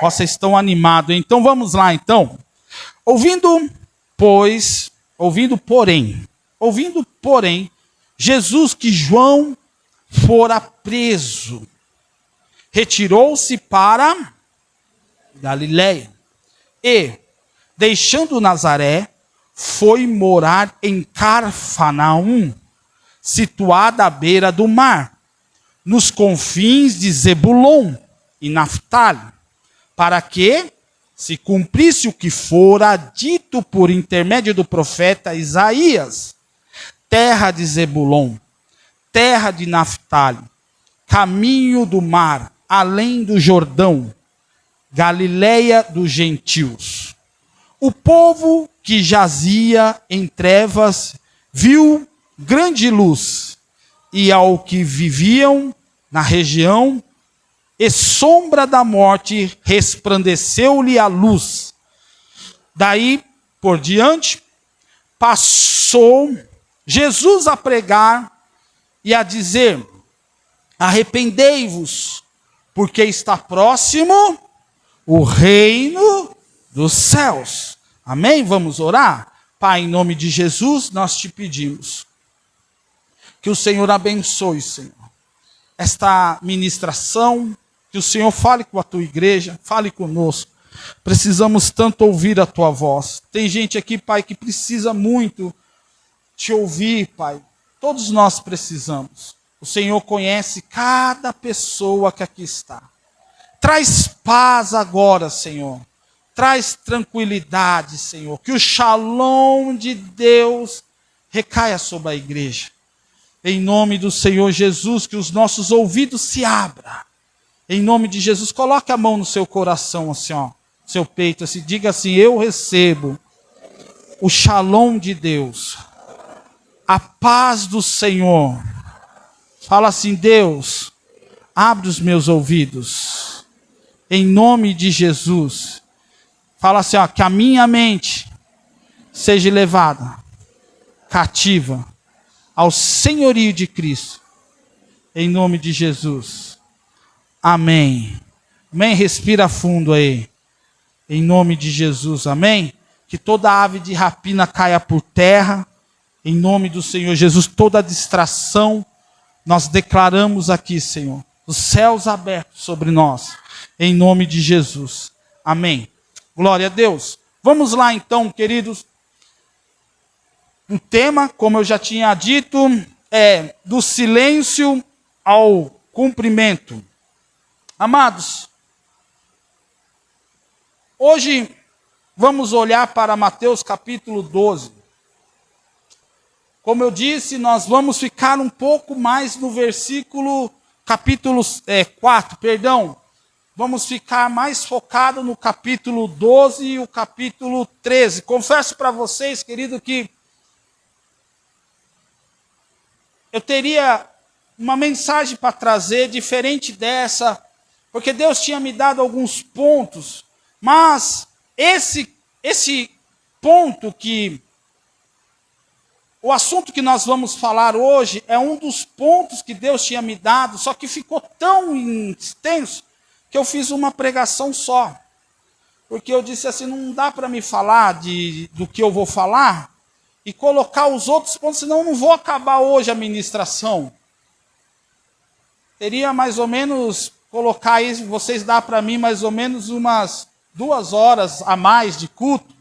Vocês estão animados, então vamos lá então. Ouvindo, porém, Jesus que João fora preso, retirou-se para Galiléia e, deixando Nazaré, foi morar em Cafarnaum, situada à beira do mar, nos confins de Zebulon e Naftali, para que se cumprisse o que fora dito por intermédio do profeta Isaías: terra de Zebulon, terra de Naftali, caminho do mar, além do Jordão, Galiléia dos gentios. O povo que jazia em trevas viu grande luz, e ao que viviam na região e sombra da morte, resplandeceu-lhe a luz. Daí por diante, passou Jesus a pregar e a dizer: arrependei-vos, porque está próximo o reino dos céus. Amém? Vamos orar? Pai, em nome de Jesus, nós te pedimos que o Senhor abençoe, Senhor, esta ministração, que o Senhor fale com a tua igreja, fale conosco. Precisamos tanto ouvir a tua voz. Tem gente aqui, Pai, que precisa muito te ouvir, Pai. Todos nós precisamos. O Senhor conhece cada pessoa que aqui está. Traz paz agora, Senhor. Traz tranquilidade, Senhor. Que o shalom de Deus recaia sobre a igreja. Em nome do Senhor Jesus, que os nossos ouvidos se abram. Em nome de Jesus, coloque a mão no seu coração, assim, ó, seu peito, assim, diga assim: eu recebo o shalom de Deus, a paz do Senhor. Fala assim: Deus, abre os meus ouvidos, em nome de Jesus. Fala assim, ó, que a minha mente seja levada cativa ao senhorio de Cristo, em nome de Jesus. Amém. Amém? Respira fundo aí. Em nome de Jesus. Amém? Que toda ave de rapina caia por terra. Em nome do Senhor Jesus. Toda distração nós declaramos aqui, Senhor. Os céus abertos sobre nós. Em nome de Jesus. Amém. Glória a Deus. Vamos lá então, queridos. O tema, como eu já tinha dito, é do silêncio ao cumprimento. Amados, hoje vamos olhar para Mateus capítulo 12. Como eu disse, nós vamos ficar um pouco mais no capítulo 4, perdão. Vamos ficar mais focado no capítulo 12 e o capítulo 13. Confesso para vocês, querido, que eu teria uma mensagem para trazer diferente dessa, porque Deus tinha me dado alguns pontos, mas esse ponto o assunto que nós vamos falar hoje é um dos pontos que Deus tinha me dado, só que ficou tão extenso que eu fiz uma pregação só. Porque eu disse assim, não dá para me falar do que eu vou falar e colocar os outros pontos, senão eu não vou acabar hoje a ministração. Teria mais ou menos, colocar aí, vocês dão para mim mais ou menos umas 2 horas a mais de culto.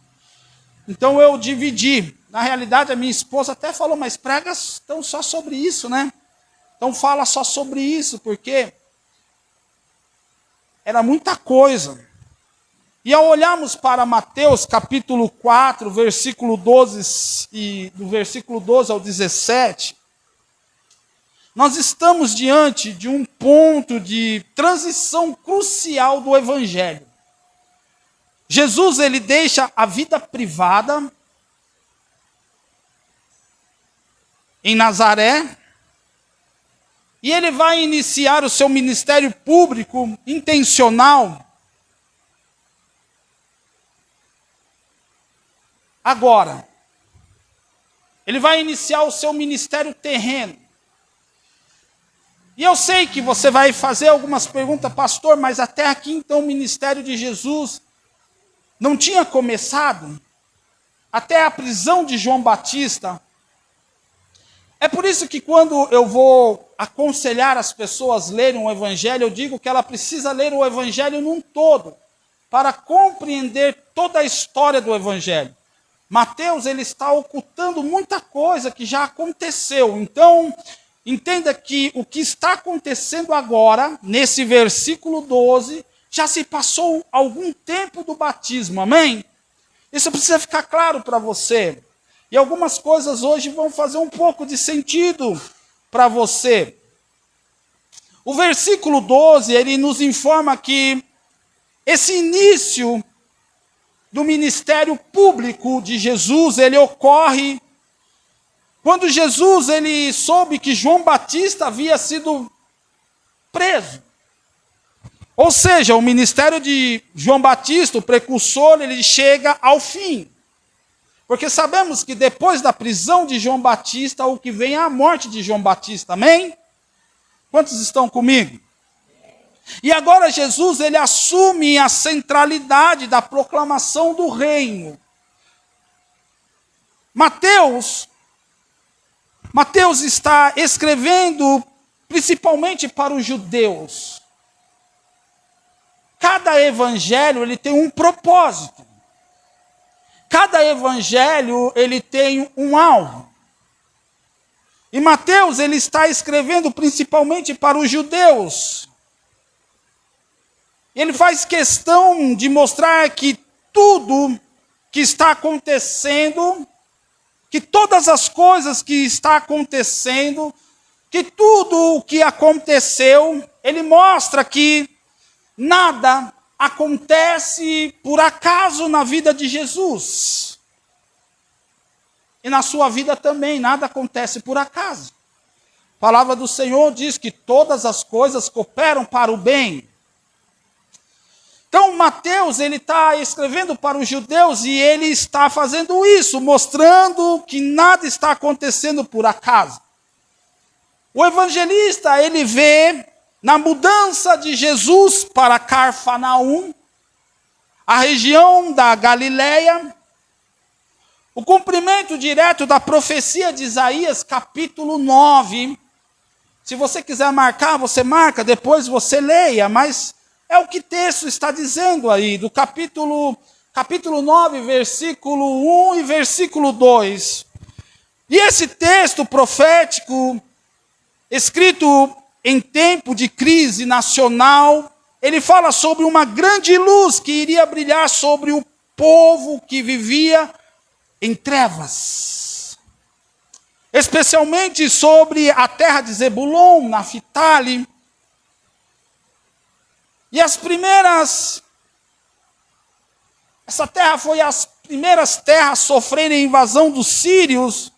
Então eu dividi. Na realidade, a minha esposa até falou, mas pregas estão só sobre isso, né? Então fala só sobre isso, porque era muita coisa. E ao olharmos para Mateus capítulo 4, versículo 12, e do versículo 12 ao 17, nós estamos diante de um ponto de transição crucial do Evangelho. Jesus, ele deixa a vida privada em Nazaré, e ele vai iniciar o seu ministério público intencional agora. Ele vai iniciar o seu ministério terreno. E eu sei que você vai fazer algumas perguntas, pastor, mas até aqui então o ministério de Jesus não tinha começado? Até a prisão de João Batista. É por isso que quando eu vou aconselhar as pessoas a lerem o Evangelho, eu digo que ela precisa ler o Evangelho num todo, para compreender toda a história do Evangelho. Mateus, ele está ocultando muita coisa que já aconteceu. Então, entenda que o que está acontecendo agora, nesse versículo 12, já se passou algum tempo do batismo, amém? Isso precisa ficar claro para você. E algumas coisas hoje vão fazer um pouco de sentido para você. O versículo 12, ele nos informa que esse início do ministério público de Jesus, ele ocorre quando Jesus ele soube que João Batista havia sido preso. Ou seja, o ministério de João Batista, o precursor, ele chega ao fim. Porque sabemos que depois da prisão de João Batista, o que vem é a morte de João Batista, amém? Quantos estão comigo? E agora Jesus, ele assume a centralidade da proclamação do reino. Mateus está escrevendo principalmente para os judeus. Cada evangelho, ele tem um propósito. Cada evangelho, ele tem um alvo. E Mateus, ele está escrevendo principalmente para os judeus. Ele faz questão de mostrar que tudo que está acontecendo, que todas as coisas que está acontecendo, que tudo o que aconteceu, ele mostra que nada acontece por acaso na vida de Jesus. E na sua vida também, nada acontece por acaso. A palavra do Senhor diz que todas as coisas cooperam para o bem. Então, Mateus, ele está escrevendo para os judeus e ele está fazendo isso, mostrando que nada está acontecendo por acaso. O evangelista, ele vê na mudança de Jesus para Cafarnaum, a região da Galileia, o cumprimento direto da profecia de Isaías, capítulo 9. Se você quiser marcar, você marca, depois você leia, mas é o que o texto está dizendo aí, do capítulo 9, versículo 1 e versículo 2. E esse texto profético, escrito em tempo de crise nacional, ele fala sobre uma grande luz que iria brilhar sobre o povo que vivia em trevas. Especialmente sobre a terra de Zebulon, Naftali. E essa terra foi as primeiras terras a sofrerem a invasão dos sírios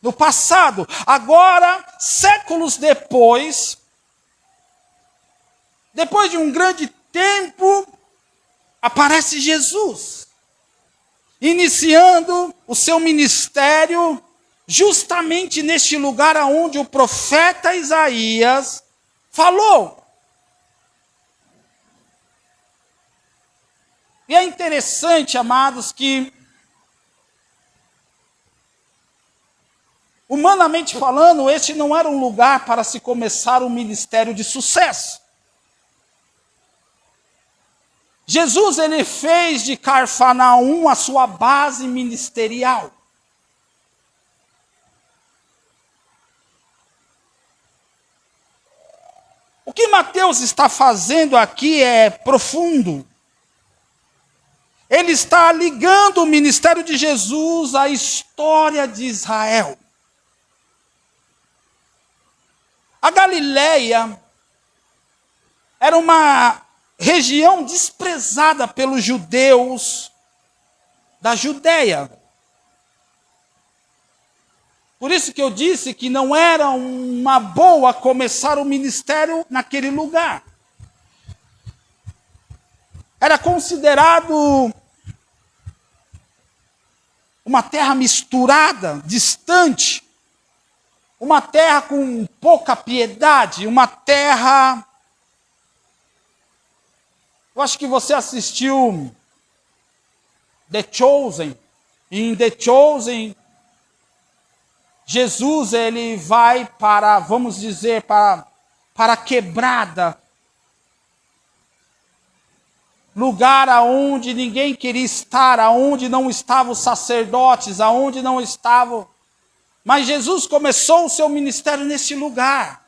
no passado. Agora, séculos depois de um grande tempo, aparece Jesus, iniciando o seu ministério justamente neste lugar onde o profeta Isaías falou. E é interessante, amados, que, humanamente falando, este não era um lugar para se começar um ministério de sucesso. Jesus, ele fez de Cafarnaum a sua base ministerial. O que Mateus está fazendo aqui é profundo. Ele está ligando o ministério de Jesus à história de Israel. A Galileia era uma região desprezada pelos judeus da Judéia. Por isso que eu disse que não era uma boa começar o ministério naquele lugar. Era considerado uma terra misturada, distante. uma terra com pouca piedade, uma terra... Eu acho que você assistiu The Chosen. Em The Chosen, Jesus ele vai para, vamos dizer, para a quebrada, lugar aonde ninguém queria estar, aonde não estavam os sacerdotes, aonde não estavam. Mas Jesus começou o seu ministério nesse lugar.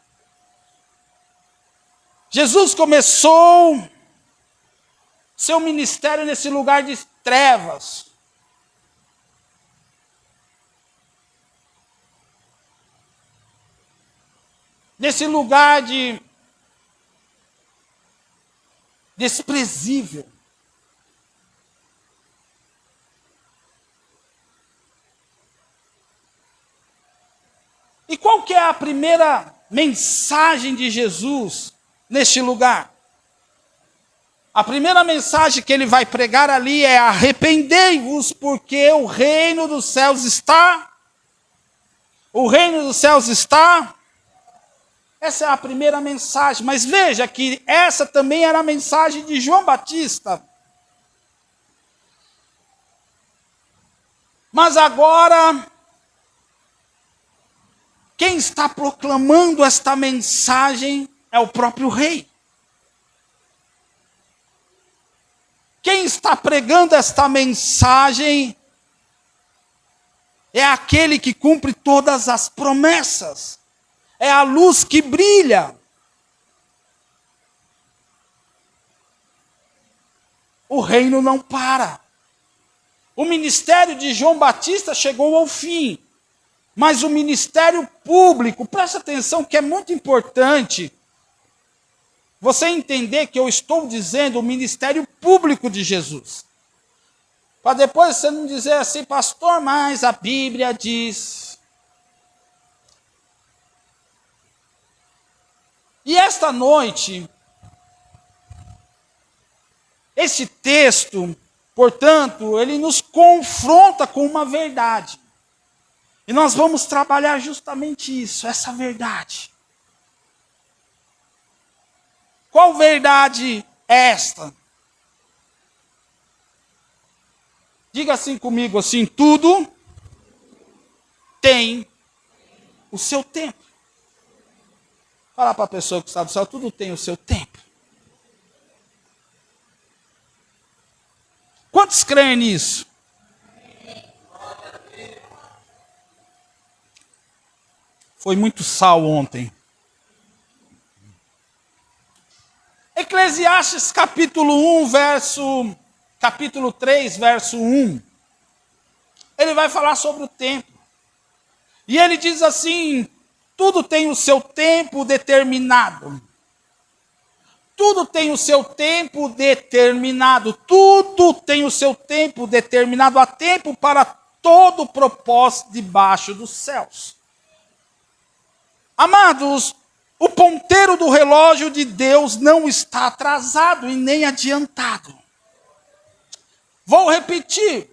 Jesus começou seu ministério nesse lugar de trevas. Nesse lugar de desprezível. E qual que é a primeira mensagem de Jesus neste lugar? A primeira mensagem que ele vai pregar ali é: arrependei-vos, porque o reino dos céus está. O reino dos céus está. Essa é a primeira mensagem. Mas veja que essa também era a mensagem de João Batista. Mas agora, quem está proclamando esta mensagem é o próprio rei. Quem está pregando esta mensagem é aquele que cumpre todas as promessas. É a luz que brilha. O reino não para. O ministério de João Batista chegou ao fim. Mas o ministério público, presta atenção que é muito importante você entender que eu estou dizendo o ministério público de Jesus. Para depois você não dizer assim, pastor, mas a Bíblia diz. E esta noite, esse texto, portanto, ele nos confronta com uma verdade. E nós vamos trabalhar justamente isso, essa verdade. Qual verdade é esta? Diga assim comigo, assim, tudo tem o seu tempo. Fala para a pessoa que está do céu, tudo tem o seu tempo. Quantos creem nisso? Foi muito sal ontem. Eclesiastes capítulo 1, capítulo 3, verso 1. Ele vai falar sobre o tempo. E ele diz assim: tudo tem o seu tempo determinado. Tudo tem o seu tempo determinado. Tudo tem o seu tempo determinado. Há tempo para todo propósito debaixo dos céus. Amados, o ponteiro do relógio de Deus não está atrasado e nem adiantado. Vou repetir.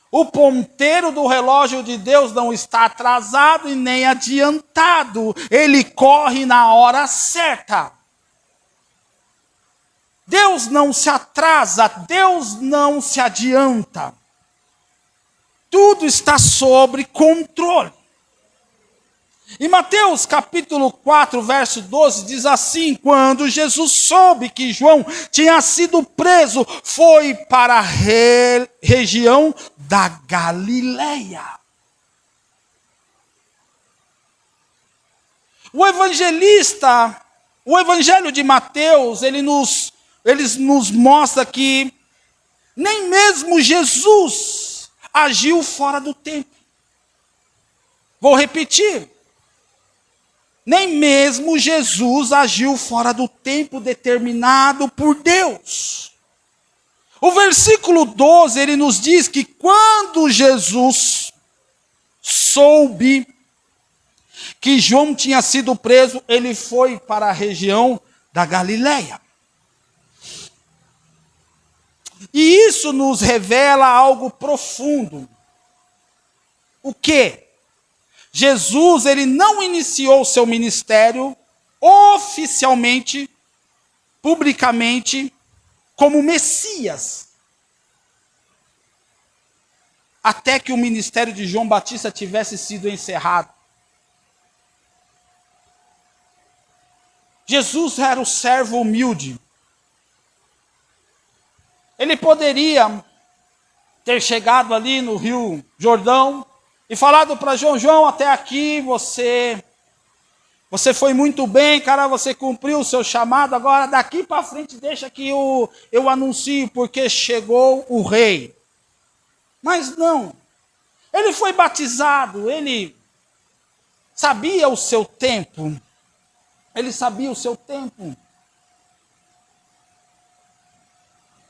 O ponteiro do relógio de Deus não está atrasado e nem adiantado. Ele corre na hora certa. Deus não se atrasa, Deus não se adianta. Tudo está sob controle. Em Mateus capítulo 4, verso 12, diz assim: quando Jesus soube que João tinha sido preso, foi para a região da Galileia. O evangelho de Mateus, ele nos mostra que nem mesmo Jesus agiu fora do tempo. Vou repetir. Nem mesmo Jesus agiu fora do tempo determinado por Deus. O versículo 12, ele nos diz que quando Jesus soube que João tinha sido preso, ele foi para a região da Galileia. E isso nos revela algo profundo. O quê? Jesus, ele não iniciou seu ministério oficialmente, publicamente, como Messias. Até que o ministério de João Batista tivesse sido encerrado. Jesus era o servo humilde. Ele poderia ter chegado ali no Rio Jordão e falado para João: João, até aqui você foi muito bem, cara, você cumpriu o seu chamado, agora daqui para frente deixa que eu anuncio, porque chegou o rei. Mas não, ele foi batizado, ele sabia o seu tempo. Ele sabia o seu tempo.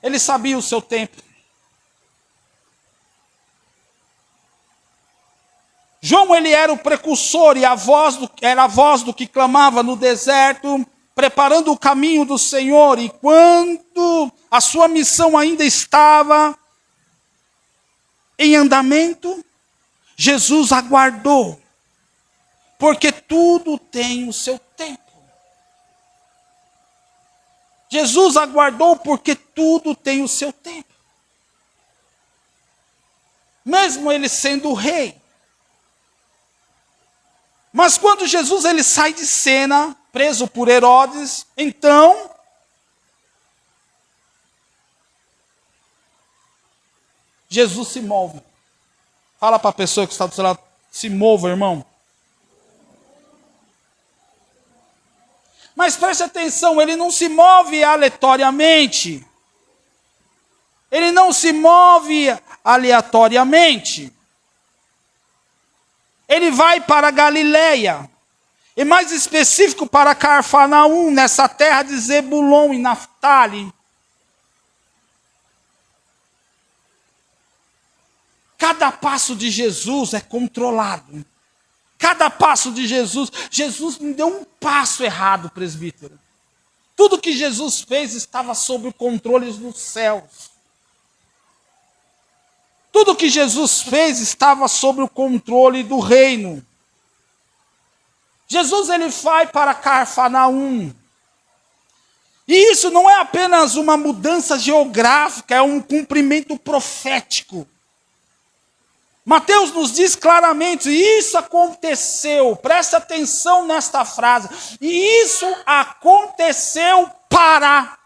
Ele sabia o seu tempo. João, ele era o precursor e era a voz do que clamava no deserto, preparando o caminho do Senhor. E quando a sua missão ainda estava em andamento, Jesus aguardou, porque tudo tem o seu tempo. Jesus aguardou porque tudo tem o seu tempo. Mesmo ele sendo rei. Mas quando Jesus ele sai de cena, preso por Herodes, então Jesus se move. Fala para a pessoa que está do seu lado: se mova, irmão. Mas preste atenção, ele não se move aleatoriamente. Ele não se move aleatoriamente. Ele vai para Galileia, e mais específico para Cafarnaum, nessa terra de Zebulon e Naftali. Cada passo de Jesus é controlado. Cada passo de Jesus, Jesus não deu um passo errado, presbítero. Tudo que Jesus fez estava sob o controle dos céus. Tudo que Jesus fez estava sob o controle do reino. Jesus ele vai para Cafarnaum. E isso não é apenas uma mudança geográfica, é um cumprimento profético. Mateus nos diz claramente, isso aconteceu, presta atenção nesta frase, e isso aconteceu para.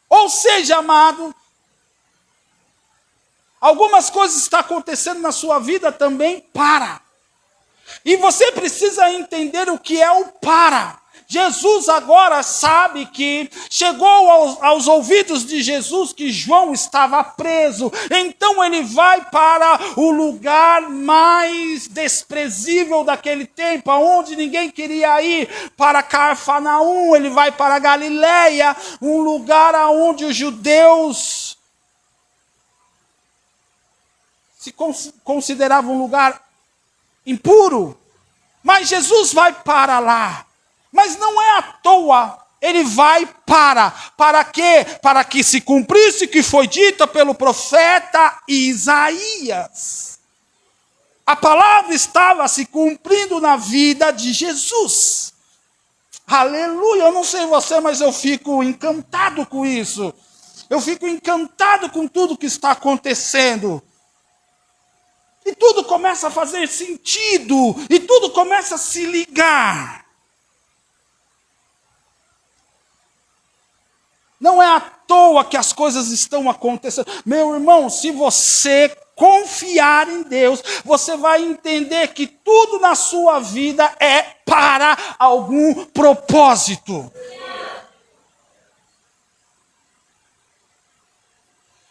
Ou seja, amado, algumas coisas estão acontecendo na sua vida também para. E você precisa entender o que é o para. Jesus agora sabe que chegou aos ouvidos de Jesus que João estava preso. Então ele vai para o lugar mais desprezível daquele tempo, aonde ninguém queria ir, para Cafarnaum. Ele vai para Galileia, um lugar aonde os judeus se consideravam um lugar impuro. Mas Jesus vai para lá. Mas não é à toa, ele vai para quê? Para que se cumprisse o que foi dito pelo profeta Isaías. A palavra estava se cumprindo na vida de Jesus. Aleluia, eu não sei você, mas eu fico encantado com isso. Eu fico encantado com tudo que está acontecendo. E tudo começa a fazer sentido, e tudo começa a se ligar. Não é à toa que as coisas estão acontecendo. Meu irmão, se você confiar em Deus, você vai entender que tudo na sua vida é para algum propósito.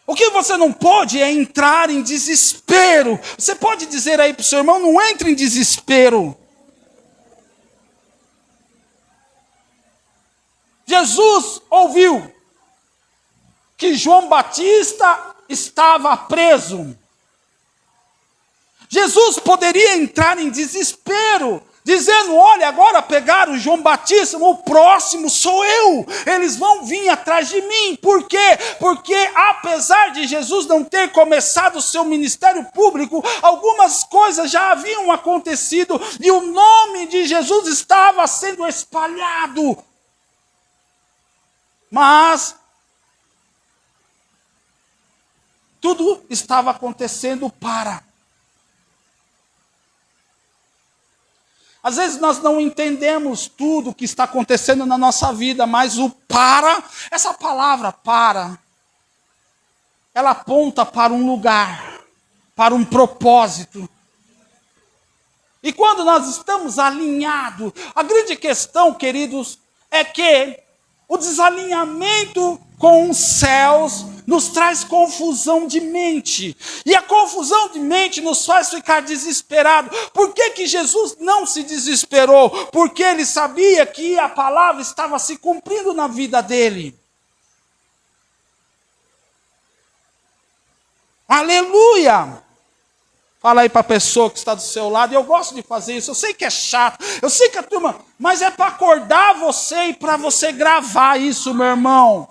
O que você não pode é entrar em desespero. Você pode dizer aí para o seu irmão: não entre em desespero. Jesus ouviu que João Batista estava preso. Jesus poderia entrar em desespero, dizendo: olha, agora pegaram João Batista, o próximo sou eu, eles vão vir atrás de mim. Por quê? Porque apesar de Jesus não ter começado o seu ministério público, algumas coisas já haviam acontecido, e o nome de Jesus estava sendo espalhado. Mas tudo estava acontecendo para. Às vezes nós não entendemos tudo o que está acontecendo na nossa vida, mas o para, essa palavra para, ela aponta para um lugar, para um propósito. E quando nós estamos alinhados, a grande questão, queridos, é que o desalinhamento com os céus nos traz confusão de mente. E a confusão de mente nos faz ficar desesperados. Por que Jesus não se desesperou? Porque ele sabia que a palavra estava se cumprindo na vida dele. Aleluia! Fala aí para a pessoa que está do seu lado. Eu gosto de fazer isso. Eu sei que é chato. Eu sei que a turma... Mas é para acordar você e para você gravar isso, meu irmão.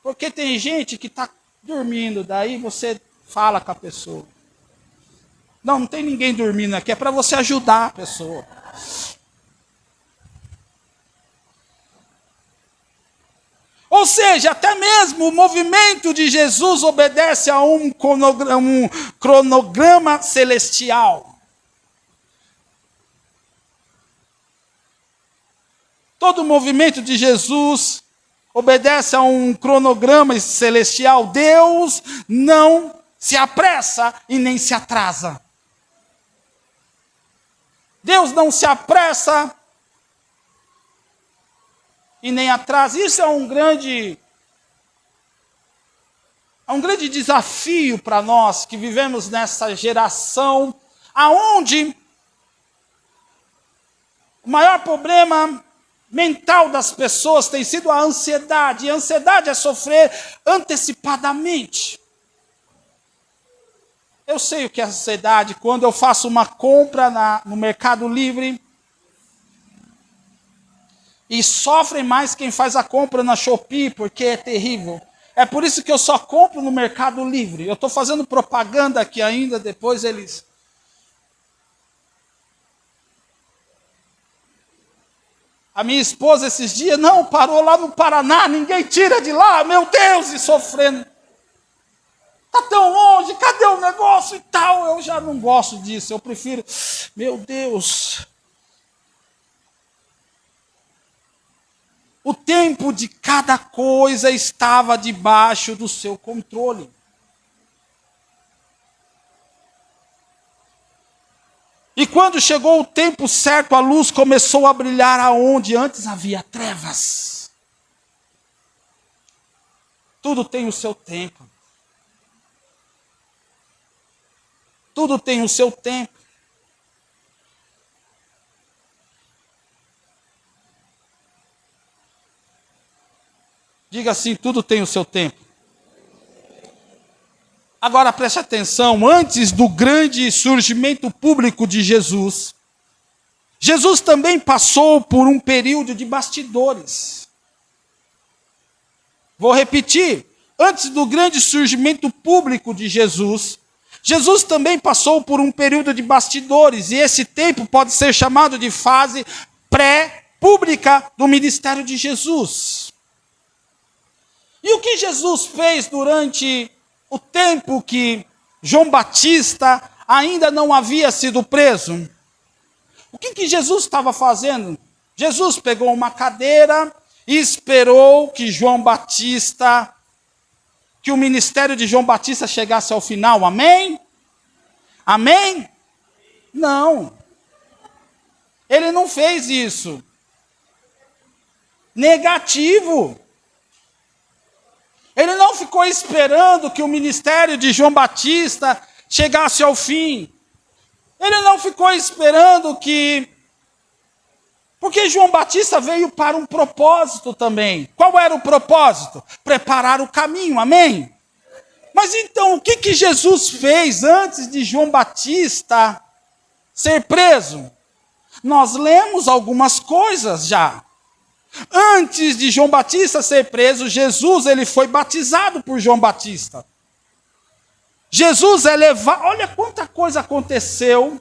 Porque tem gente que está dormindo. Daí você fala com a pessoa. Não tem ninguém dormindo aqui. É para você ajudar a pessoa. Ou seja, até mesmo o movimento de Jesus obedece a um cronograma celestial. Todo o movimento de Jesus obedece a um cronograma celestial. Deus não se apressa e nem se atrasa. Deus não se apressa e nem atrás. Isso é um grande desafio para nós que vivemos nessa geração, aonde o maior problema mental das pessoas tem sido a ansiedade. E a ansiedade é sofrer antecipadamente. Eu sei o que é ansiedade. Quando eu faço uma compra no Mercado Livre, e sofrem mais quem faz a compra na Shopee, porque é terrível. É por isso que eu só compro no Mercado Livre. Eu estou fazendo propaganda aqui ainda, depois eles... A minha esposa esses dias, não, parou lá no Paraná, ninguém tira de lá, meu Deus, e sofrendo. Está tão longe, cadê o negócio e tal? Eu já não gosto disso, eu prefiro, meu Deus... O tempo de cada coisa estava debaixo do seu controle. E quando chegou o tempo certo, a luz começou a brilhar aonde antes havia trevas. Tudo tem o seu tempo. Tudo tem o seu tempo. Diga assim, tudo tem o seu tempo. Agora preste atenção, antes do grande surgimento público de Jesus, Jesus também passou por um período de bastidores. Vou repetir, antes do grande surgimento público de Jesus, Jesus também passou por um período de bastidores, e esse tempo pode ser chamado de fase pré-pública do ministério de Jesus. E o que Jesus fez durante o tempo que João Batista ainda não havia sido preso? O que Jesus estava fazendo? Jesus pegou uma cadeira e esperou que que o ministério de João Batista chegasse ao final. Amém? Amém? Não. Ele não fez isso. Negativo. Ele não ficou esperando que o ministério de João Batista chegasse ao fim. Ele não ficou esperando que... Porque João Batista veio para um propósito também. Qual era o propósito? Preparar o caminho, amém? Mas então, o que Jesus fez antes de João Batista ser preso? Nós lemos algumas coisas já. Antes de João Batista ser preso, Jesus ele foi batizado por João Batista. Jesus é levado... Olha quanta coisa aconteceu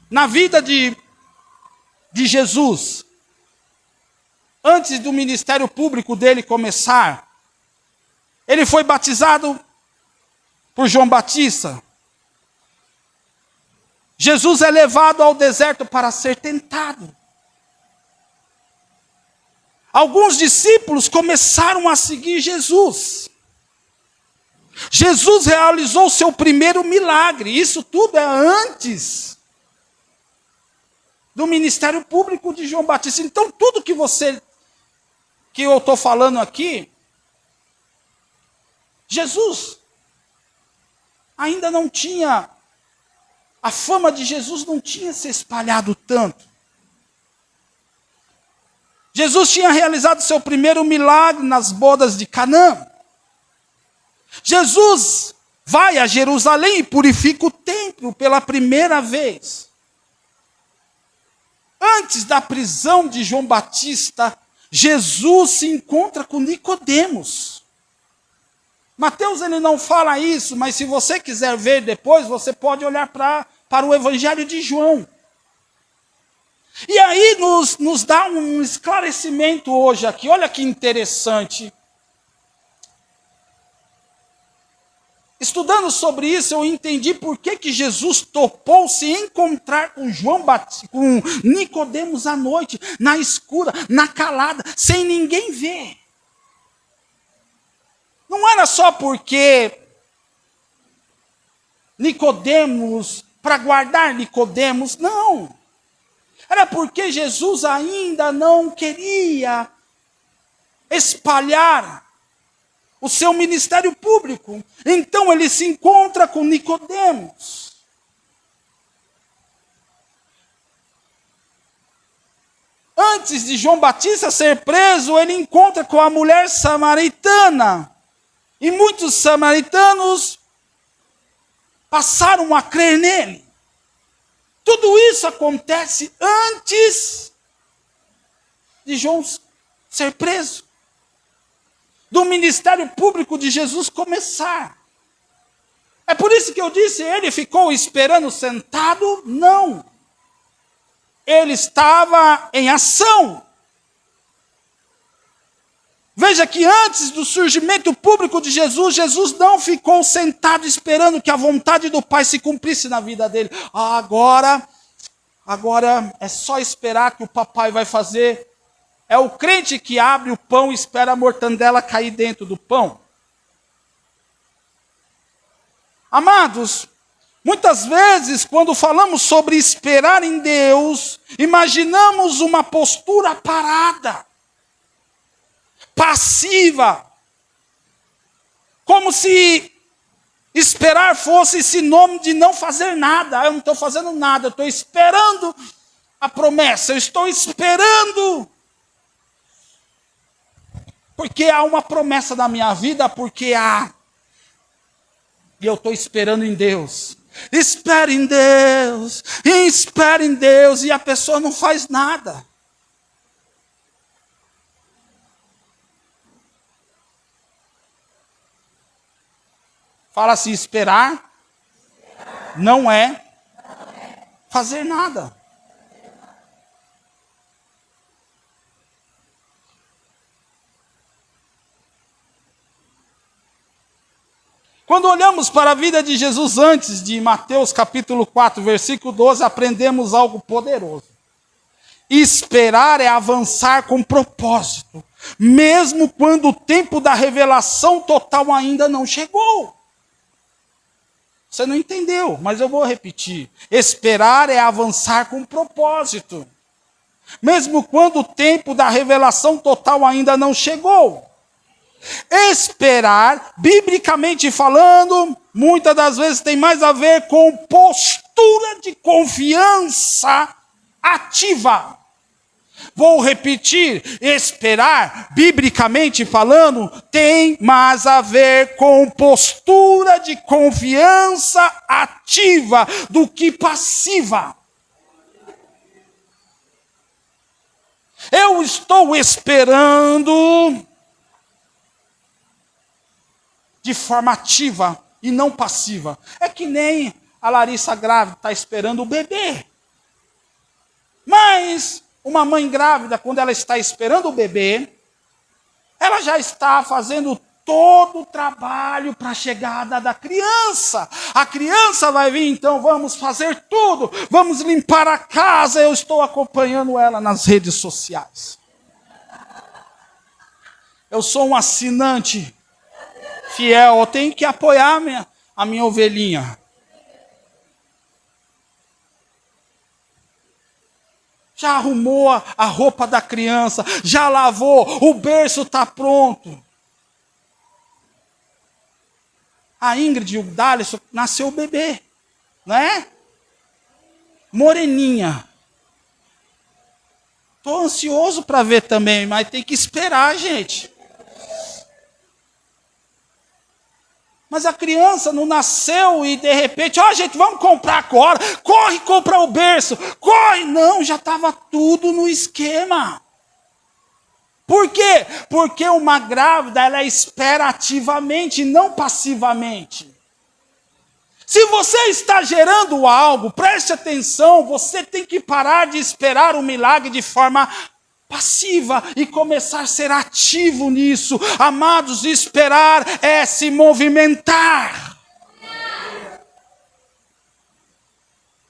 na vida de Jesus. Antes do ministério público dele começar, ele foi batizado por João Batista. Jesus é levado ao deserto para ser tentado. Alguns discípulos começaram a seguir Jesus. Jesus realizou seu primeiro milagre. Isso tudo é antes do ministério público de João Batista. Então, tudo que eu estou falando aqui, Jesus ainda não tinha, a fama de Jesus não tinha se espalhado tanto. Jesus tinha realizado seu primeiro milagre nas bodas de Canaã. Jesus vai a Jerusalém e purifica o templo pela primeira vez. Antes da prisão de João Batista, Jesus se encontra com Nicodemos. Mateus ele não fala isso, mas se você quiser ver depois, você pode olhar para o Evangelho de João. E aí nos dá um esclarecimento hoje aqui. Olha que interessante. Estudando sobre isso, eu entendi por que Jesus topou se encontrar com com Nicodemos à noite, na escura, na calada, sem ninguém ver. Não era só porque Nicodemos, para guardar Nicodemos, não. Era porque Jesus ainda não queria espalhar o seu ministério público. Então ele se encontra com Nicodemos. Antes de João Batista ser preso, ele encontra com a mulher samaritana. E muitos samaritanos passaram a crer nele. Tudo isso acontece antes de João ser preso, do ministério público de Jesus começar. É por isso que eu disse, ele ficou esperando sentado? Não. Ele estava em ação. Veja que antes do surgimento público de Jesus, Jesus não ficou sentado esperando que a vontade do Pai se cumprisse na vida dele. Agora é só esperar que o papai vai fazer. É o crente que abre o pão e espera a mortandela cair dentro do pão. Amados, muitas vezes quando falamos sobre esperar em Deus, imaginamos uma postura parada, passiva, como se esperar fosse sinônimo de não fazer nada. Eu não estou fazendo nada, eu estou esperando a promessa, eu estou esperando, porque há uma promessa na minha vida, porque há, e eu estou esperando em Deus. Espere em Deus, e a pessoa não faz nada. Fala assim, esperar não é fazer nada. Quando olhamos para a vida de Jesus antes de Mateus capítulo 4, versículo 12, aprendemos algo poderoso. Esperar é avançar com propósito, mesmo quando o tempo da revelação total ainda não chegou. Você não entendeu, mas eu vou repetir. Esperar é avançar com propósito, mesmo quando o tempo da revelação total ainda não chegou. Esperar, biblicamente falando, muitas das vezes tem mais a ver com postura de confiança ativa. Vou repetir, esperar, biblicamente falando, tem mais a ver com postura de confiança ativa do que passiva. Eu estou esperando de forma ativa e não passiva. É que nem a Larissa grávida está esperando o bebê. Mas uma mãe grávida, quando ela está esperando o bebê, ela já está fazendo todo o trabalho para a chegada da criança. A criança vai vir, então vamos fazer tudo. Vamos limpar a casa. Eu estou acompanhando ela nas redes sociais. Eu sou um assinante fiel. Eu tenho que apoiar a minha ovelhinha. Já arrumou a roupa da criança, já lavou, o berço está pronto. A Ingrid e o Dalisson nasceu o bebê, não é? Moreninha. Estou ansioso para ver também, mas tem que esperar, gente. Mas a criança não nasceu e de repente, gente, vamos comprar agora. Corre comprar o berço. Corre. Não, já estava tudo no esquema. Por quê? Porque uma grávida, ela espera ativamente, não passivamente. Se você está gerando algo, preste atenção, você tem que parar de esperar o milagre de forma passiva e começar a ser ativo nisso. Amados, esperar é se movimentar.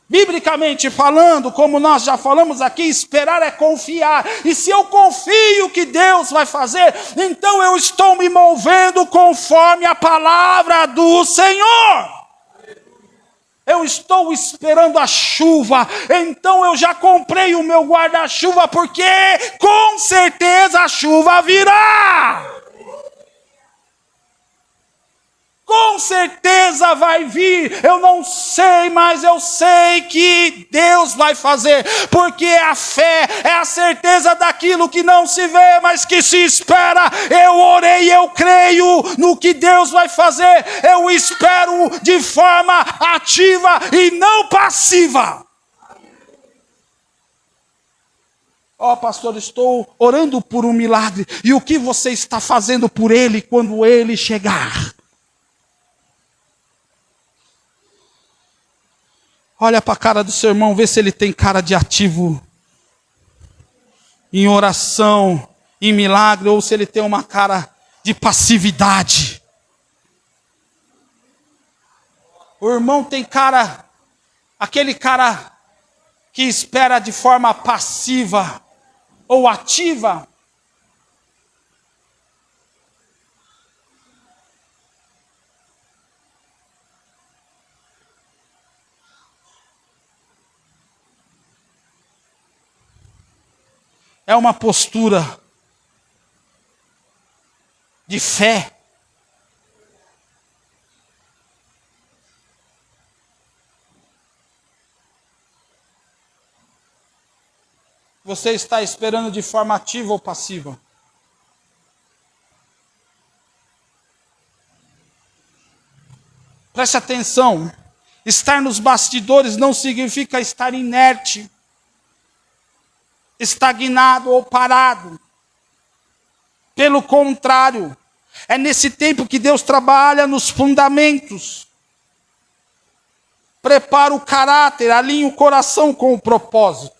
Biblicamente falando, como nós já falamos aqui, esperar é confiar. E se eu confio que Deus vai fazer, então eu estou me movendo conforme a palavra do Senhor. Eu estou esperando a chuva, então eu já comprei o meu guarda-chuva, porque com certeza a chuva virá. Com certeza vai vir, eu não sei, mas eu sei que Deus vai fazer, porque a fé é a certeza daquilo que não se vê, mas que se espera. Eu orei, eu creio no que Deus vai fazer, eu espero de forma ativa e não passiva. Pastor, estou orando por um milagre, e o que você está fazendo por ele quando ele chegar? Olha para a cara do seu irmão, vê se ele tem cara de ativo em oração, em milagre, ou se ele tem uma cara de passividade. O irmão tem cara, aquele cara que espera de forma passiva ou ativa. É uma postura de fé. Você está esperando de forma ativa ou passiva? Preste atenção. Estar nos bastidores não significa estar inerte, estagnado ou parado. Pelo contrário, é nesse tempo que Deus trabalha nos fundamentos. Prepara o caráter, alinha o coração com o propósito.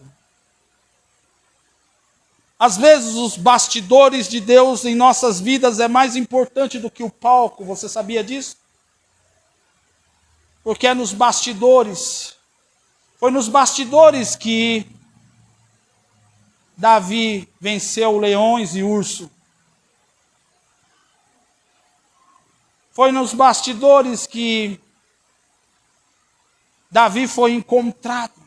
Às vezes os bastidores de Deus em nossas vidas é mais importante do que o palco, você sabia disso? Porque é nos bastidores, foi nos bastidores que Davi venceu leões e urso. Foi nos bastidores que Davi foi encontrado.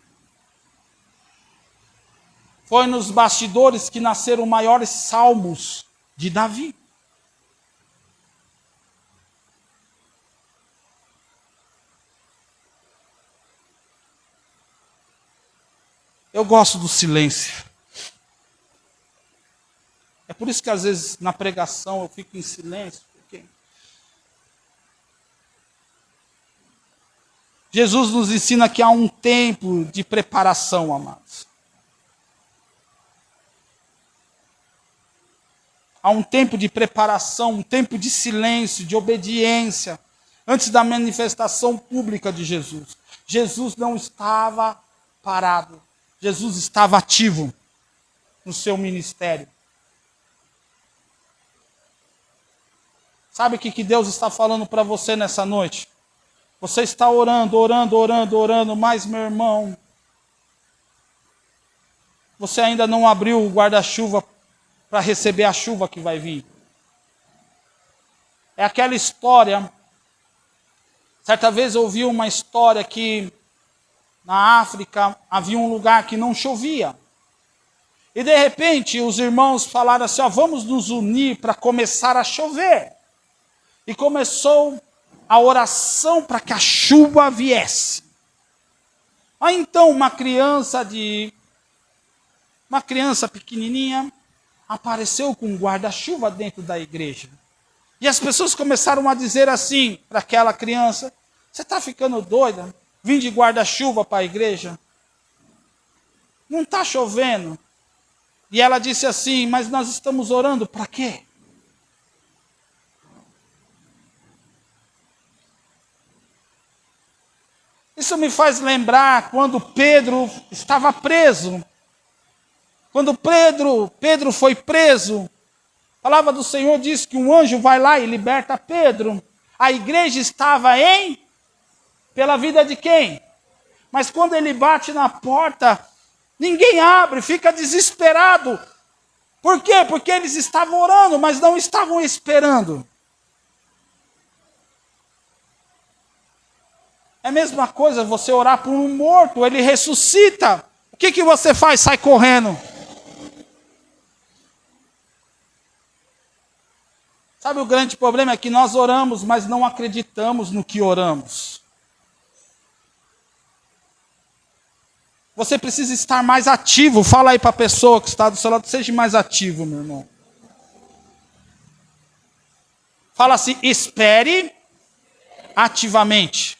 Foi nos bastidores que nasceram os maiores salmos de Davi. Eu gosto do silêncio. É por isso que às vezes na pregação eu fico em silêncio. Porque Jesus nos ensina que há um tempo de preparação, amados. Há um tempo de preparação, um tempo de silêncio, de obediência, antes da manifestação pública de Jesus. Jesus não estava parado. Jesus estava ativo no seu ministério. Sabe o que Deus está falando para você nessa noite? Você está orando, mas meu irmão, você ainda não abriu o guarda-chuva para receber a chuva que vai vir. É aquela história. Certa vez eu ouvi uma história que na África havia um lugar que não chovia. E de repente os irmãos falaram assim, vamos nos unir para começar a chover. E começou a oração para que a chuva viesse. Aí então uma criança pequenininha apareceu com um guarda-chuva dentro da igreja. E as pessoas começaram a dizer assim para aquela criança, você está ficando doida? Vim de guarda-chuva para a igreja? Não está chovendo. E ela disse assim, mas nós estamos orando para quê? Isso me faz lembrar quando Pedro estava preso. Quando Pedro foi preso, a palavra do Senhor diz que um anjo vai lá e liberta Pedro. A igreja estava pela vida de quem? Mas quando ele bate na porta, ninguém abre, fica desesperado. Por quê? Porque eles estavam orando, mas não estavam esperando. É a mesma coisa você orar por um morto, ele ressuscita. O que você faz? Sai correndo. Sabe o grande problema? É que nós oramos, mas não acreditamos no que oramos. Você precisa estar mais ativo. Fala aí para a pessoa que está do seu lado, seja mais ativo, meu irmão. Fala assim, espere ativamente.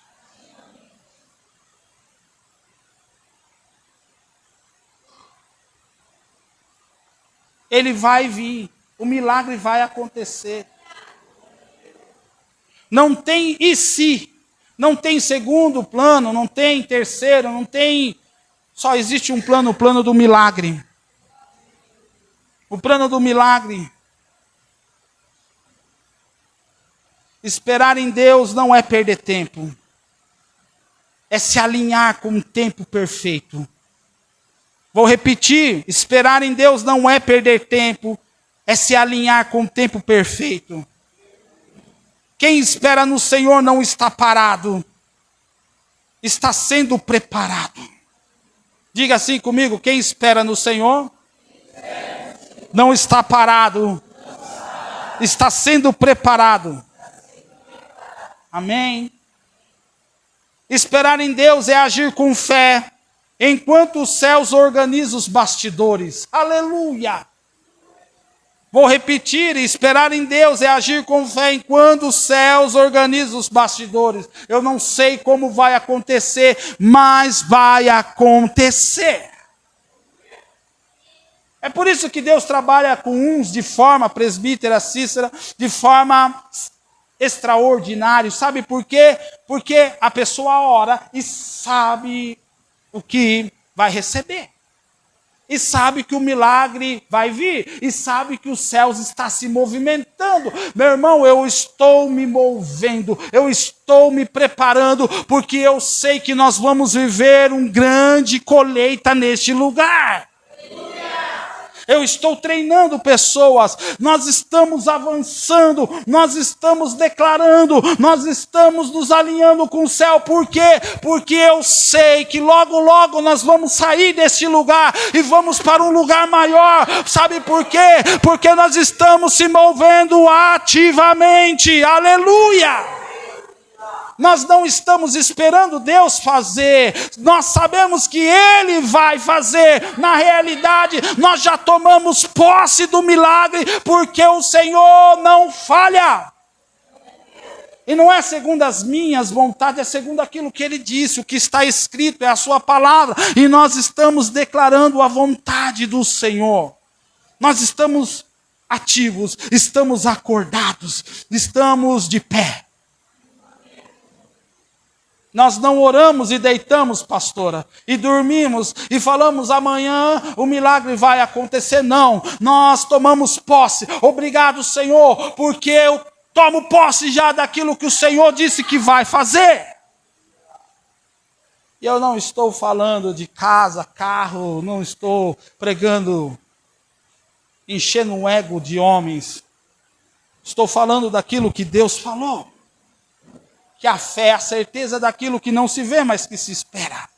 Ele vai vir, o milagre vai acontecer. Não tem e se, não tem segundo plano, não tem terceiro, não tem... Só existe um plano, o plano do milagre. O plano do milagre. Esperar em Deus não é perder tempo. É se alinhar com o tempo perfeito. Vou repetir, esperar em Deus não é perder tempo, é se alinhar com o tempo perfeito. Quem espera no Senhor não está parado, está sendo preparado. Diga assim comigo, quem espera no Senhor não está parado, está sendo preparado. Amém? Esperar em Deus é agir com fé, enquanto os céus organizam os bastidores. Aleluia! Vou repetir, esperar em Deus é agir com fé enquanto os céus organizam os bastidores. Eu não sei como vai acontecer, mas vai acontecer. É por isso que Deus trabalha com uns de forma, presbítera Cícera, de forma extraordinária. Sabe por quê? Porque a pessoa ora e sabe o que vai receber. E sabe que o milagre vai vir. E sabe que os céus estão se movimentando. Meu irmão, eu estou me movendo. Eu estou me preparando. Porque eu sei que nós vamos viver uma grande colheita neste lugar. Eu estou treinando pessoas, nós estamos avançando, nós estamos declarando, nós estamos nos alinhando com o céu. Por quê? Porque eu sei que logo, logo nós vamos sair deste lugar e vamos para um lugar maior. Sabe por quê? Porque nós estamos se movendo ativamente. Aleluia! nós não estamos esperando Deus fazer, nós sabemos que Ele vai fazer. Na realidade, nós já tomamos posse do milagre, porque o Senhor não falha. E não é segundo as minhas vontades, é segundo aquilo que Ele disse, o que está escrito, é a sua palavra. E nós estamos declarando a vontade do Senhor. Nós estamos ativos, estamos acordados, estamos de pé. Nós não oramos e deitamos, pastora, e dormimos e falamos amanhã o milagre vai acontecer. Não, nós tomamos posse. Obrigado, Senhor, porque eu tomo posse já daquilo que o Senhor disse que vai fazer. E eu não estou falando de casa, carro, não estou pregando, enchendo o ego de homens. Estou falando daquilo que Deus falou. Que a fé é a certeza daquilo que não se vê, mas que se espera.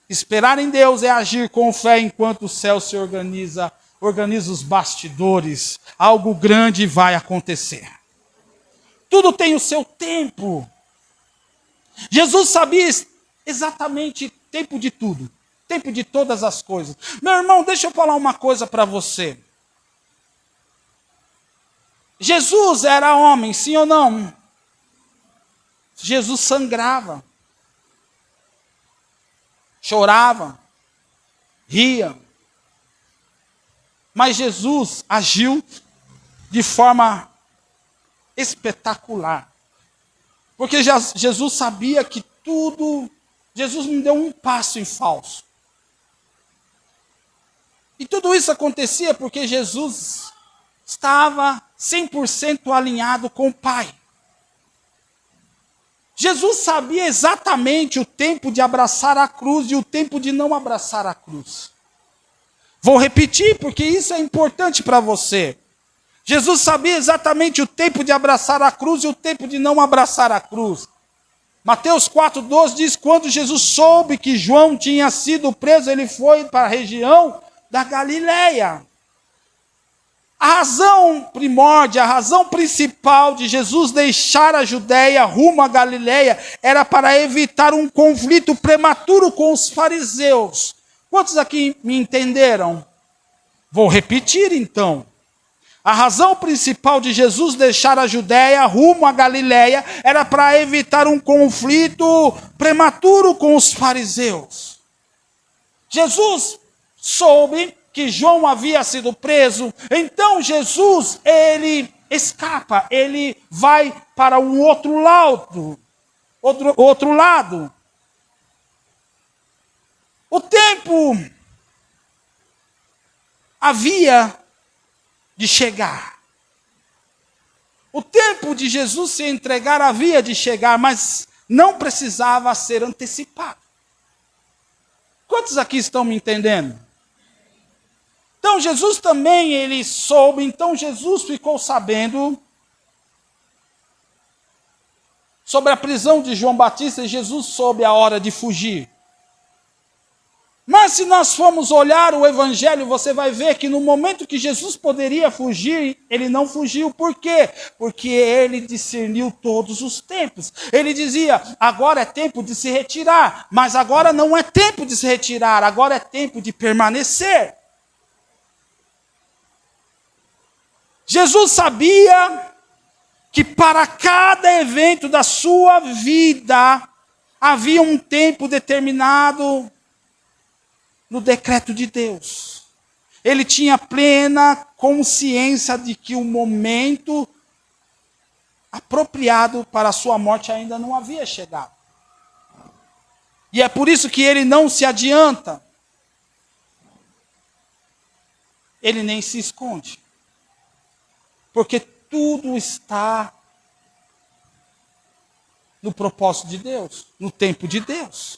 Esperar em Deus é agir com fé enquanto o céu se organiza os bastidores. Algo grande vai acontecer. Tudo tem o seu tempo. Jesus sabia exatamente o tempo de tudo. Tempo de todas as coisas. Meu irmão, deixa eu falar uma coisa para você. Jesus era homem, sim ou não? Jesus sangrava. Chorava. Ria. Mas Jesus agiu de forma espetacular. Porque Jesus sabia que tudo... Jesus não deu um passo em falso. E tudo isso acontecia porque Jesus estava 100% alinhado com o Pai. Jesus sabia exatamente o tempo de abraçar a cruz e o tempo de não abraçar a cruz. Vou repetir, porque isso é importante para você. Jesus sabia exatamente o tempo de abraçar a cruz e o tempo de não abraçar a cruz. Mateus 4,12 diz, quando Jesus soube que João tinha sido preso, ele foi para a região da Galileia. A razão primórdia, a razão principal de Jesus deixar a Judéia rumo à Galileia era para evitar um conflito prematuro com os fariseus. Quantos aqui me entenderam? Vou repetir então. A razão principal de Jesus deixar a Judéia rumo à Galileia era para evitar um conflito prematuro com os fariseus. Jesus soube que João havia sido preso, então Jesus, ele escapa, ele vai para um outro lado. O tempo havia de chegar. O tempo de Jesus se entregar havia de chegar, mas não precisava ser antecipado. Quantos aqui estão me entendendo? Então Jesus também, ele soube, então Jesus ficou sabendo sobre a prisão de João Batista e Jesus soube a hora de fugir. Mas se nós formos olhar o Evangelho, você vai ver que no momento que Jesus poderia fugir, ele não fugiu. Por quê? Porque ele discerniu todos os tempos. Ele dizia, agora é tempo de se retirar, mas agora não é tempo de se retirar, agora é tempo de permanecer. Jesus sabia que para cada evento da sua vida havia um tempo determinado no decreto de Deus. Ele tinha plena consciência de que o momento apropriado para a sua morte ainda não havia chegado. E é por isso que ele não se adianta. Ele nem se esconde. Porque tudo está no propósito de Deus, no tempo de Deus.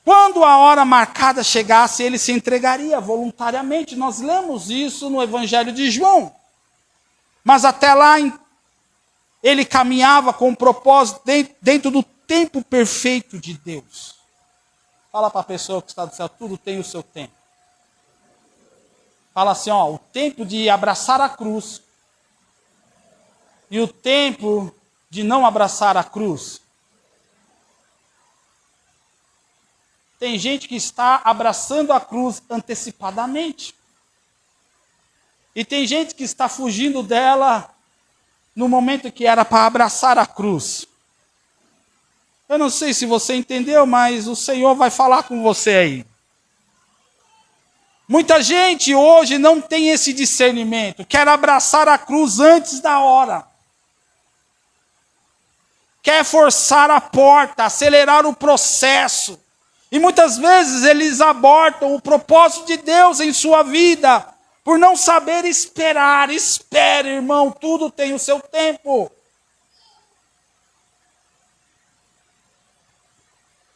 Quando a hora marcada chegasse, ele se entregaria voluntariamente. Nós lemos isso no Evangelho de João. Mas até lá, ele caminhava com um propósito dentro do tempo perfeito de Deus. Fala para a pessoa que está do céu, tudo tem o seu tempo. Fala assim, ó, o tempo de abraçar a cruz e o tempo de não abraçar a cruz. Tem gente que está abraçando a cruz antecipadamente. E tem gente que está fugindo dela no momento que era para abraçar a cruz. Eu não sei se você entendeu, mas o Senhor vai falar com você aí. Muita gente hoje não tem esse discernimento, quer abraçar a cruz antes da hora. Quer forçar a porta, acelerar o processo. E muitas vezes eles abortam o propósito de Deus em sua vida, por não saber esperar. Espere, irmão, tudo tem o seu tempo.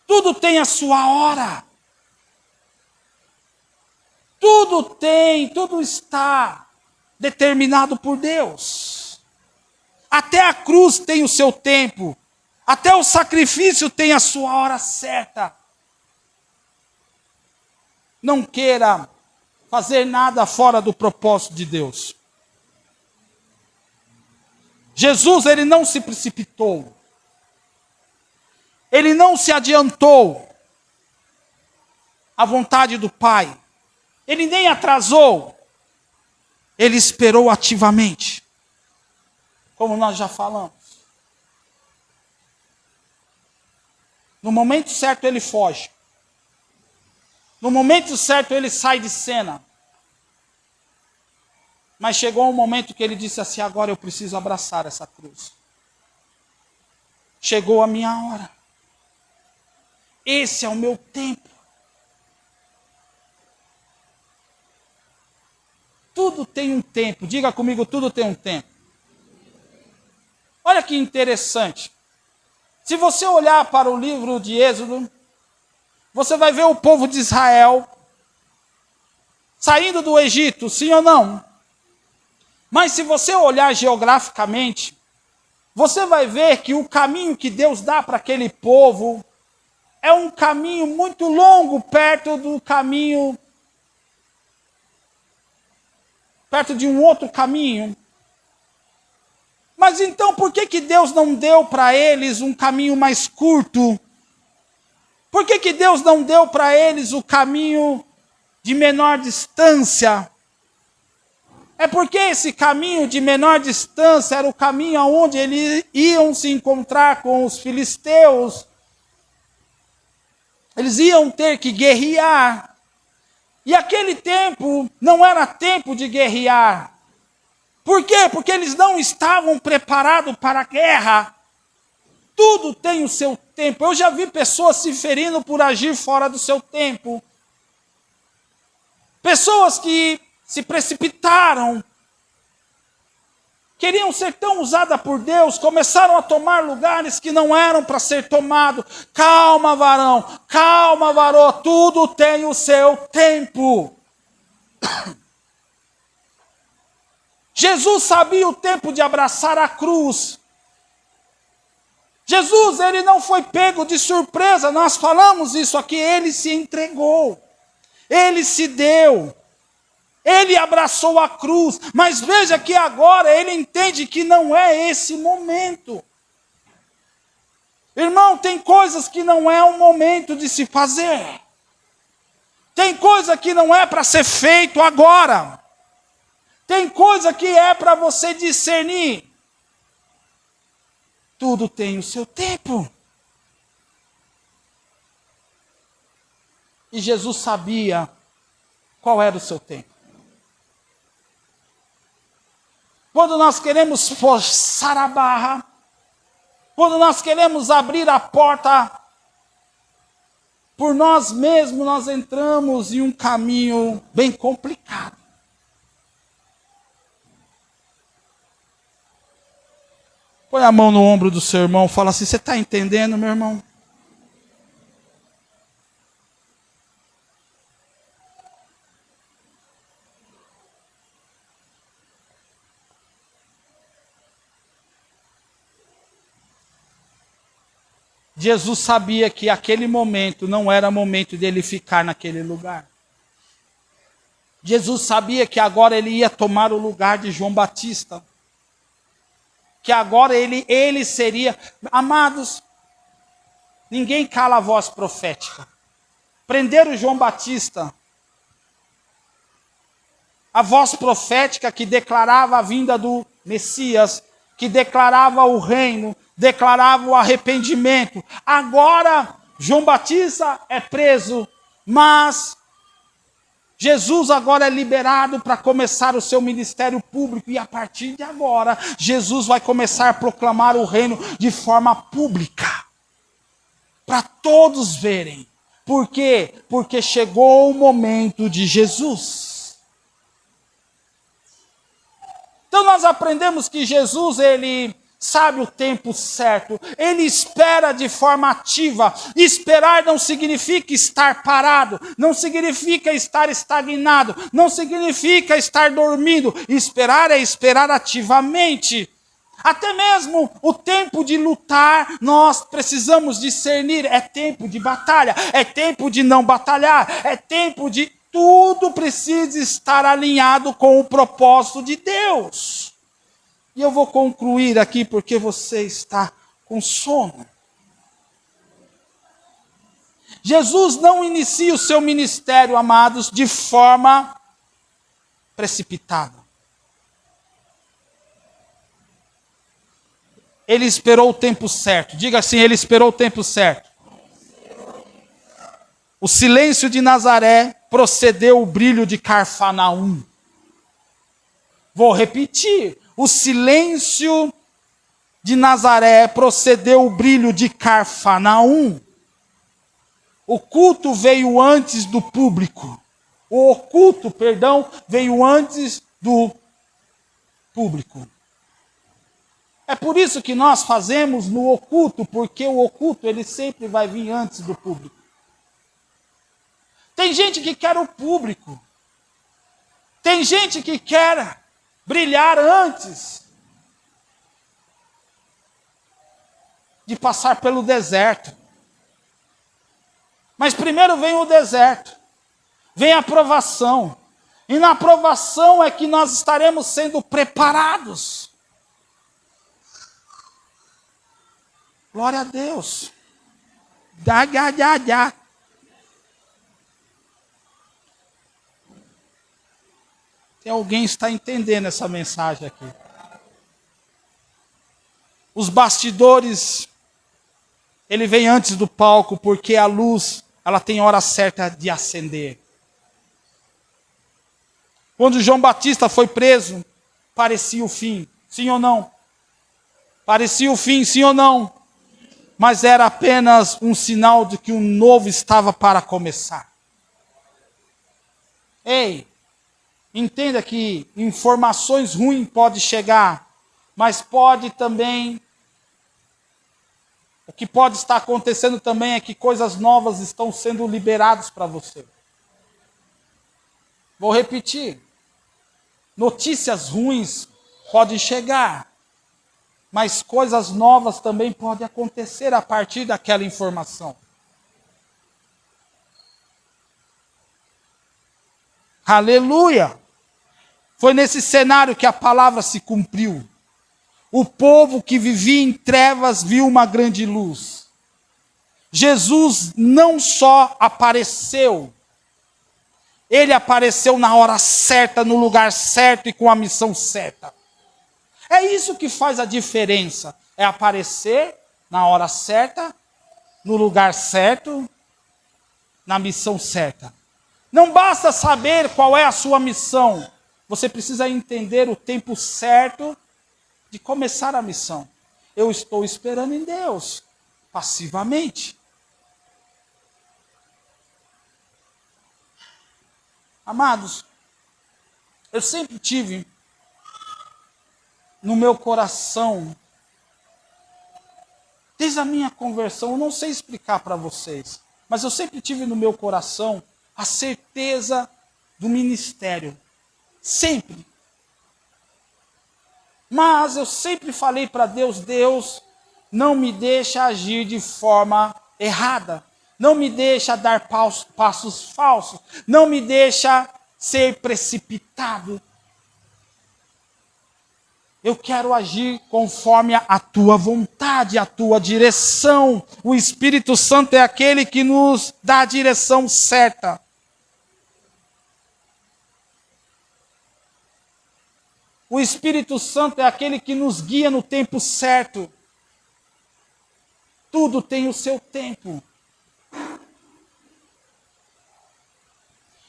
Tudo tem a sua hora. Tudo está determinado por Deus. Até a cruz tem o seu tempo. Até o sacrifício tem a sua hora certa. Não queira fazer nada fora do propósito de Deus. Jesus, ele não se precipitou. Ele não se adiantou à vontade do Pai. Ele nem atrasou. Ele esperou ativamente. Como nós já falamos. No momento certo ele foge. No momento certo ele sai de cena. Mas chegou um momento que ele disse assim: agora eu preciso abraçar essa cruz. Chegou a minha hora. Esse é o meu tempo. Tudo tem um tempo. Diga comigo, tudo tem um tempo. Olha que interessante. Se você olhar para o livro de Êxodo, você vai ver o povo de Israel saindo do Egito, sim ou não? Mas se você olhar geograficamente, você vai ver que o caminho que Deus dá para aquele povo é um caminho muito longo, perto de um outro caminho. Mas então por que Deus não deu para eles um caminho mais curto? Por que Deus não deu para eles o caminho de menor distância? É porque esse caminho de menor distância era o caminho onde eles iam se encontrar com os filisteus. Eles iam ter que guerrear. E aquele tempo não era tempo de guerrear. Por quê? Porque eles não estavam preparados para a guerra. Tudo tem o seu tempo. Eu já vi pessoas se ferindo por agir fora do seu tempo. Pessoas que se precipitaram, queriam ser tão usadas por Deus, começaram a tomar lugares que não eram para ser tomados. Calma, varão, calma, varô, tudo tem o seu tempo. Jesus sabia o tempo de abraçar a cruz. Jesus, ele não foi pego de surpresa, nós falamos isso aqui, ele se entregou, ele se deu, ele abraçou a cruz, mas veja que agora ele entende que não é esse momento. Irmão, tem coisas que não é o momento de se fazer, tem coisa que não é para ser feito agora, tem coisa que é para você discernir. Tudo tem o seu tempo. E Jesus sabia qual era o seu tempo. Quando nós queremos forçar a barra, quando nós queremos abrir a porta, por nós mesmos nós entramos em um caminho bem complicado. Põe a mão no ombro do seu irmão e fala assim: você está entendendo, meu irmão? Jesus sabia que aquele momento não era momento dele ficar naquele lugar. Jesus sabia que agora ele ia tomar o lugar de João Batista. que agora ele seria... Amados, ninguém cala a voz profética. Prenderam João Batista, a voz profética que declarava a vinda do Messias, que declarava o reino, declarava o arrependimento. Agora, João Batista é preso, mas Jesus agora é liberado para começar o seu ministério público. E a partir de agora, Jesus vai começar a proclamar o reino de forma pública, para todos verem. Por quê? Porque chegou o momento de Jesus. Então nós aprendemos que Jesus, ele sabe o tempo certo. Ele espera de forma ativa. Esperar não significa estar parado. Não significa estar estagnado. Não significa estar dormindo. Esperar é esperar ativamente. Até mesmo o tempo de lutar, nós precisamos discernir. É tempo de batalha. É tempo de não batalhar. É tempo de... Tudo precisa estar alinhado com o propósito de Deus. E eu vou concluir aqui porque você está com sono. Jesus não inicia o seu ministério, amados, de forma precipitada. Ele esperou o tempo certo. Diga assim, ele esperou o tempo certo. O silêncio de Nazaré procedeu o brilho de Cafarnaum. Vou repetir. O silêncio de Nazaré procedeu o brilho de Cafarnaum. O culto veio antes do público. O oculto, veio antes do público. É por isso que nós fazemos no oculto, porque o oculto ele sempre vai vir antes do público. Tem gente que quer o público. Tem gente que quer brilhar antes de passar pelo deserto. Mas primeiro vem o deserto. Vem a provação. E na provação é que nós estaremos sendo preparados. Glória a Deus. Dá. Tem alguém que está entendendo essa mensagem aqui. Os bastidores, ele vem antes do palco, porque a luz, ela tem hora certa de acender. Quando João Batista foi preso, parecia o fim, sim ou não? Parecia o fim, sim ou não? Mas era apenas um sinal de que um novo estava para começar. Ei! Entenda que informações ruins podem chegar, mas pode também... O que pode estar acontecendo também é que coisas novas estão sendo liberadas para você. Vou repetir. Notícias ruins podem chegar, mas coisas novas também podem acontecer a partir daquela informação. Aleluia! Foi nesse cenário que a palavra se cumpriu. O povo que vivia em trevas viu uma grande luz. Jesus não só apareceu, ele apareceu na hora certa, no lugar certo e com a missão certa. É isso que faz a diferença. É aparecer na hora certa, no lugar certo, na missão certa. Não basta saber qual é a sua missão. Você precisa entender o tempo certo de começar a missão. Eu estou esperando em Deus, passivamente. Amados, eu sempre tive no meu coração, desde a minha conversão, eu não sei explicar para vocês, mas eu sempre tive no meu coração a certeza do ministério. Sempre. Mas eu sempre falei para Deus, Deus, não me deixa agir de forma errada. Não me deixa dar passos falsos. Não me deixa ser precipitado. Eu quero agir conforme a tua vontade, a tua direção. O Espírito Santo é aquele que nos dá a direção certa. O Espírito Santo é aquele que nos guia no tempo certo. Tudo tem o seu tempo.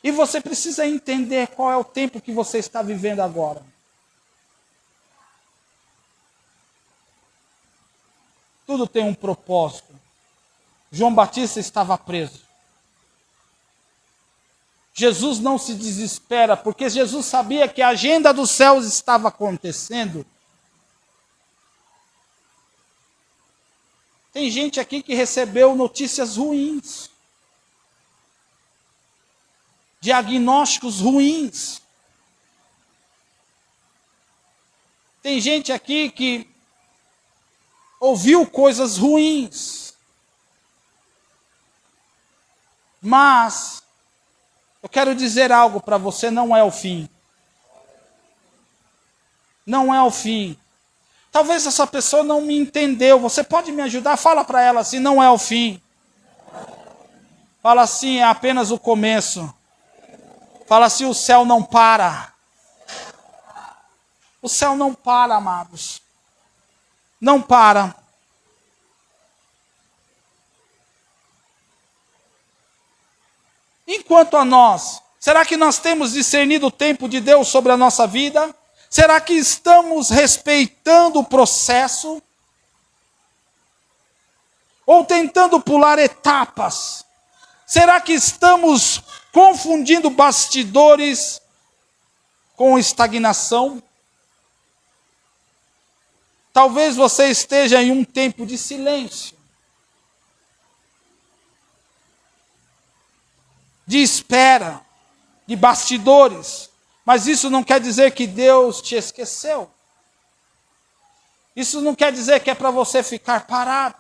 E você precisa entender qual é o tempo que você está vivendo agora. Tudo tem um propósito. João Batista estava preso. Jesus não se desespera, porque Jesus sabia que a agenda dos céus estava acontecendo. Tem gente aqui que recebeu notícias ruins. Diagnósticos ruins. Tem gente aqui que ouviu coisas ruins. Mas eu quero dizer algo para você, não é o fim. Não é o fim. Talvez essa pessoa não me entendeu. Você pode me ajudar? Fala para ela assim, não é o fim. Fala assim, é apenas o começo. Fala assim, o céu não para. O céu não para, amados. Não para. Enquanto a nós, será que nós temos discernido o tempo de Deus sobre a nossa vida? Será que estamos respeitando o processo? Ou tentando pular etapas? Será que estamos confundindo bastidores com estagnação? Talvez você esteja em um tempo de silêncio, de espera, de bastidores. Mas isso não quer dizer que Deus te esqueceu. Isso não quer dizer que é para você ficar parado.